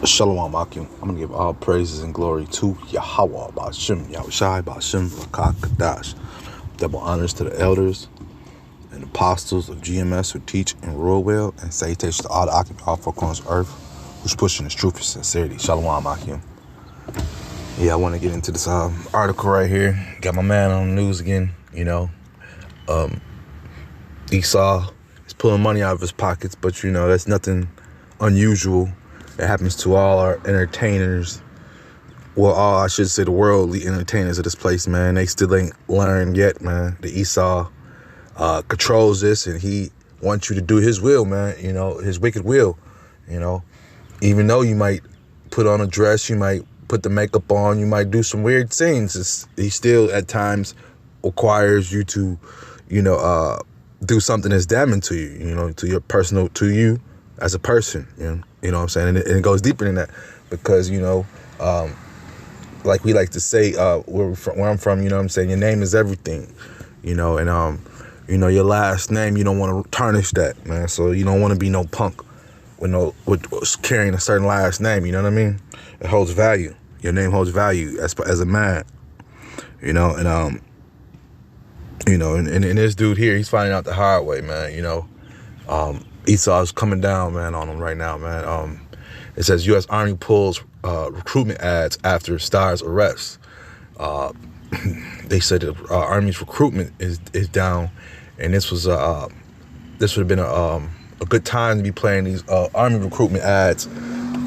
Shalom Akim. I'm going to give all praises and glory to Yahweh, Ba'ashem, Yahushai, Ba'ashem, Kadash. Double honors to the elders and apostles of GMS who teach and rule well, and salutations to all the Akim, all four corners of earth, who's pushing this truth and sincerity. Shalom Akim. Yeah, I want to get into this article right here. Got my man on the news again, Esau is pulling money out of his pockets, but, that's nothing unusual. It happens to all our entertainers. Well, I should say the worldly entertainers of this place, man. They still ain't learned yet, man. The Esau controls this, and he wants you to do his will, man. His wicked will, Even though you might put on a dress, you might put the makeup on, you might do some weird things. He still, at times, requires you to, do something that's damning to you, to you as a person, You know what I'm saying? And it goes deeper than that because, like we like to say, where I'm from, your name is everything, and, your last name, you don't want to tarnish that, man. So you don't want to be no punk with carrying a certain last name, you know what I mean? It holds value. Your name holds value as a man, and this dude here, he's finding out the hard way, man, Esau's coming down, man, on him right now, man. It says U.S. Army pulls recruitment ads after Starr's arrest. They said the Army's recruitment is down, and this would have been a good time to be playing these Army recruitment ads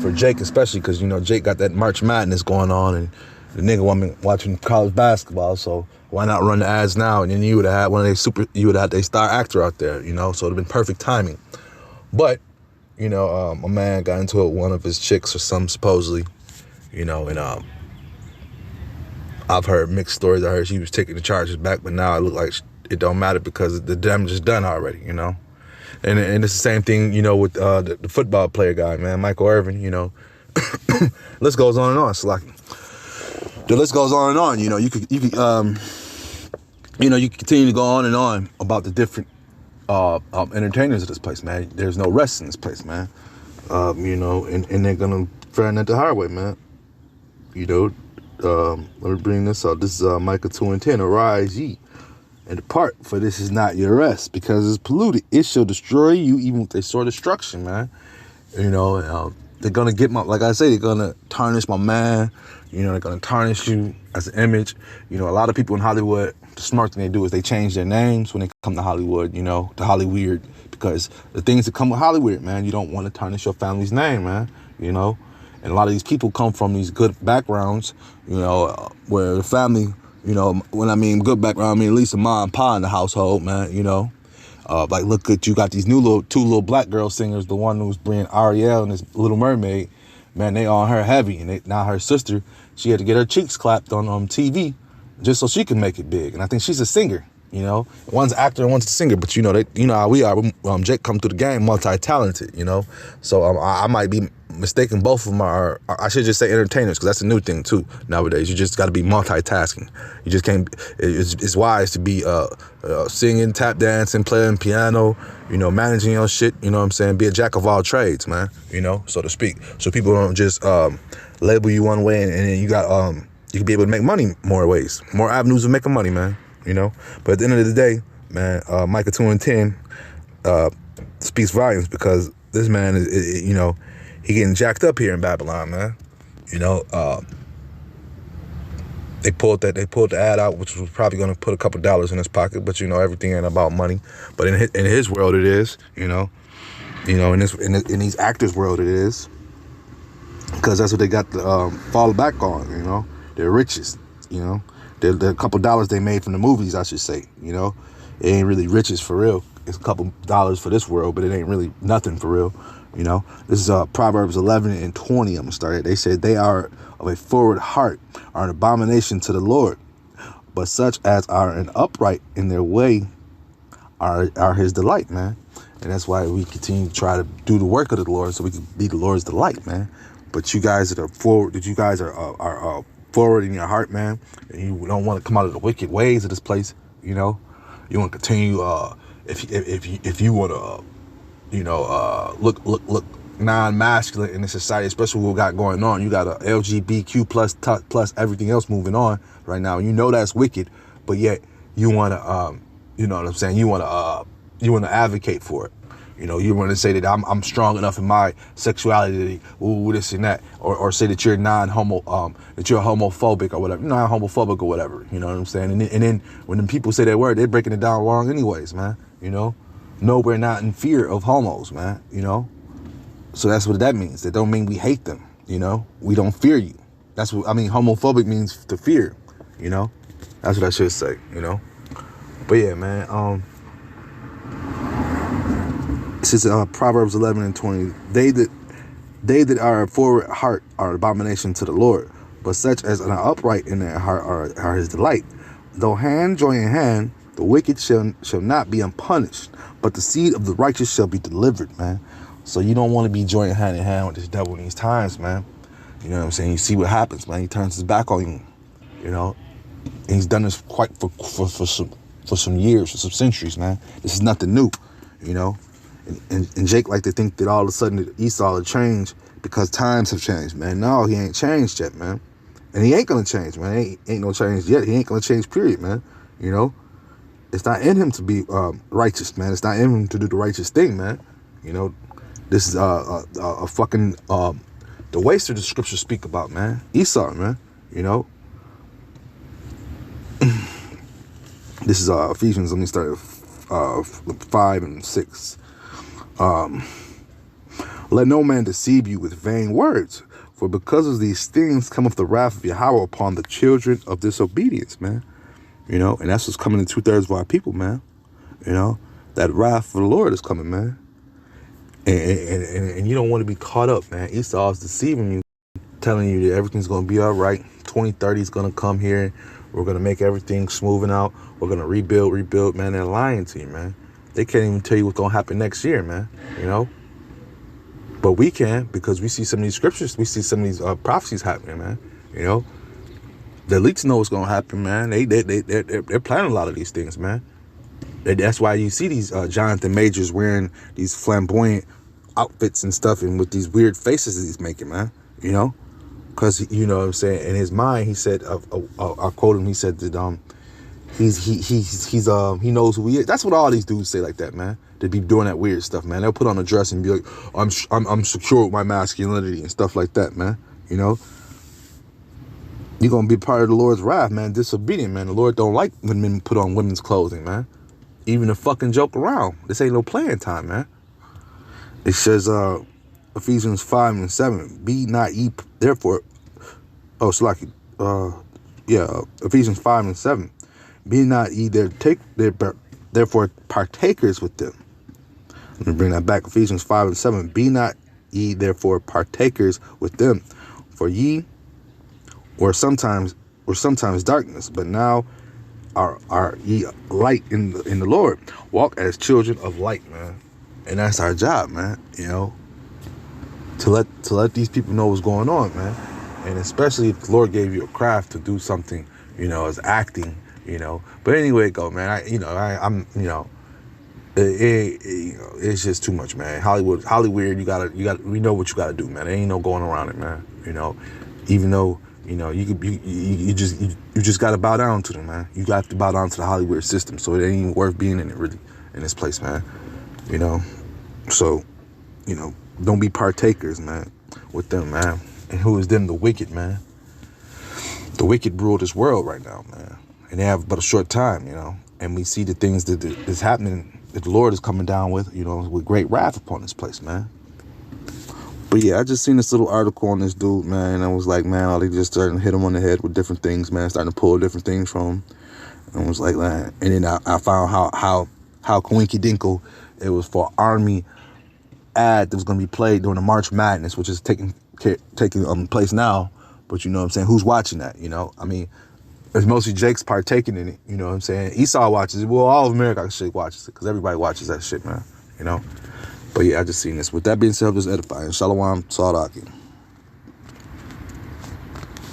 for Jake, especially because Jake got that March Madness going on, and the nigga woman watching college basketball, so why not run the ads now? And then you would have had you would have had a star actor out there, so it would have been perfect timing. But, a man got into it with one of his chicks or something, supposedly, and I've heard mixed stories. I heard she was taking the charges back, but now it look like it don't matter because the damage is done already, And it's the same thing, with the football player guy, man, Michael Irvin, List goes on and on. The list goes on and on. You could you could continue to go on and on about the different entertainers of this place, man. There's no rest in this place, man. And they're gonna find that the hard way, man. Let me bring this up. This is Micah 2:10. Arise ye and depart, for this is not your rest, because it's polluted. It shall destroy you, even with a sore destruction, man. They're gonna get like I say, they're gonna tarnish my man. They're gonna tarnish you as an image. A lot of people in Hollywood, the smart thing they do is they change their names when they come to Hollywood, to Hollyweird, because the things that come with Hollywood, man, you don't want to tarnish your family's name, man, And a lot of these people come from these good backgrounds, where the family, when I mean good background, I mean at least a mom and pa in the household, man, like, look at, you got these two little black girl singers, the one who's bringing Ariel and this Little Mermaid, man, they on her heavy, and now her sister, she had to get her cheeks clapped on TV just so she can make it big. And I think she's a singer, One's an actor and one's a singer, but they, how we are. Jake come through the game multi-talented, So I might be mistaken. Both of them are, I should just say entertainers, because that's a new thing too nowadays. You just got to be multitasking. You just can't. It's wise to be singing, tap dancing, playing piano, managing your shit. You know what I'm saying? Be a jack of all trades, man. So to speak. So people don't just label you one way, and then you got you can be able to make money more ways, more avenues of making money, man. But at the end of the day, man, Micah 2:10 speaks volumes, because this man is, he getting jacked up here in Babylon, man. They pulled the ad out, which was probably going to put a couple dollars in his pocket, but everything ain't about money. But in his world, it is, in these actors' world, it is, because that's what they got to fall back on. Their riches, The couple dollars they made from the movies, I should say, it ain't really riches for real. It's a couple dollars for this world, but it ain't really nothing for real. This is Proverbs 11:20. I'm gonna start it. They said, they are of a forward heart, are an abomination to the Lord, but such as are an upright in their way are his delight, man. And that's why we continue to try to do the work of the Lord, so we can be the Lord's delight, man. But you guys that are forward, forward in your heart, man, and you don't want to come out of the wicked ways of this place, you want to continue, if you want to, look non-masculine in the society, especially what we got going on. You got a LGBTQ plus everything else moving on right now. You know that's wicked, but yet you want to, you know what I'm saying? You want to advocate for it. You know, you want to say that I'm strong enough in my sexuality, ooh, this and that, or say that you're non-homo, that you're homophobic or whatever, non-homophobic or whatever. You know what I'm saying? And then when the people say that word, they're breaking it down wrong, anyways, man. You know, no, we're not in fear of homos, man. You know, so that's what that means. That don't mean we hate them. You know, we don't fear you. That's what I mean. Homophobic means to fear. You know, that's what I should say. You know, but yeah, man. This is Proverbs 11 and 20. They that are forward heart are abomination to the Lord, but such as are upright in their heart are his delight. Though hand join in hand, the wicked shall not be unpunished, but the seed of the righteous shall be delivered, man. So you don't want to be joining hand in hand with this devil in these times, man. You know what I'm saying? You see what happens, man. He turns his back on you, you know. And he's done this quite for some years, for some centuries, man. This is nothing new, you know. And Jake like to think that all of a sudden Esau will change because times have changed, man. No, he ain't changed yet, man. And he ain't gonna change, man. Ain't no change yet. He ain't gonna change, period, man. You know, it's not in him to be righteous, man. It's not in him to do the righteous thing, man. You know, this is a fucking the waster the scriptures speak about, man. Esau, man. You know, this is Ephesians. Let me start at 5 and 6. Let no man deceive you with vain words, for because of these things cometh the wrath of Yahweh upon the children of disobedience, man. You know, and that's what's coming in 2/3 of our people, man. You know, that wrath of the Lord is coming, man. And you don't want to be caught up, man. Esau is deceiving you, telling you that everything's going to be all right. 2030 is going to come here. We're going to make everything smoothing out. We're going to rebuild, man. They're lying to you, man. They can't even tell you what's going to happen next year, man, you know? But we can, because we see some of these scriptures, we see some of these prophecies happening, man, you know? The elites know what's going to happen, man. They're planning a lot of these things, man. That's why you see these Jonathan Majors wearing these flamboyant outfits and stuff and with these weird faces that he's making, man, you know? Because, you know what I'm saying, in his mind, he said, I'll quote him, he said that, he knows who he is. That's what all these dudes say like that, man. They be doing that weird stuff, man. They'll put on a dress and be like, I'm secure with my masculinity and stuff like that, man. You know, you're gonna be part of the Lord's wrath, man. Disobedient, man. The Lord don't like when men put on women's clothing, man. Even to fucking joke around. This ain't no playing time, man. It says Ephesians 5 and 7. Be not ye therefore. Oh, Slaki. Ephesians 5 and 7. Be not ye therefore partakers with them. Let me bring that back. Ephesians 5 and 7. Be not ye therefore partakers with them, for ye were sometimes darkness, but now are ye light in the Lord. Walk as children of light, man. And that's our job, man. You know, to let these people know what's going on, man. And especially if the Lord gave you a craft to do something, you know, as acting. You know, but anyway, man. I'm, you know, it's just too much, man. Hollywood. You gotta. We know what you gotta do, man. There ain't no going around it, man. You know, even though, you know, you just gotta bow down to them, man. You got to bow down to the Hollywood system. So it ain't even worth being in it, really, in this place, man. You know, so, you know, don't be partakers, man, with them, man. And who is them? The wicked, man. The wicked rule this world right now, man. And they have but a short time, you know. And we see the things that is happening, that the Lord is coming down with, you know, with great wrath upon this place, man. But yeah, I just seen this little article on this dude, man. And I was like, man, oh, they just starting to hit him on the head with different things, man. Starting to pull different things from him. And I was like, man. And then I found how Coinky Dinkle, it was for Army ad that was going to be played during the March Madness, which is taking place now. But you know what I'm saying? Who's watching that, you know? I mean, it's mostly Jake's partaking in it, you know what I'm saying? Esau watches it. Well, all of America shit watches it, because everybody watches that shit, man, you know? But yeah, I just seen this. With that being said, I'm just edifying. Shalom, Sadaki.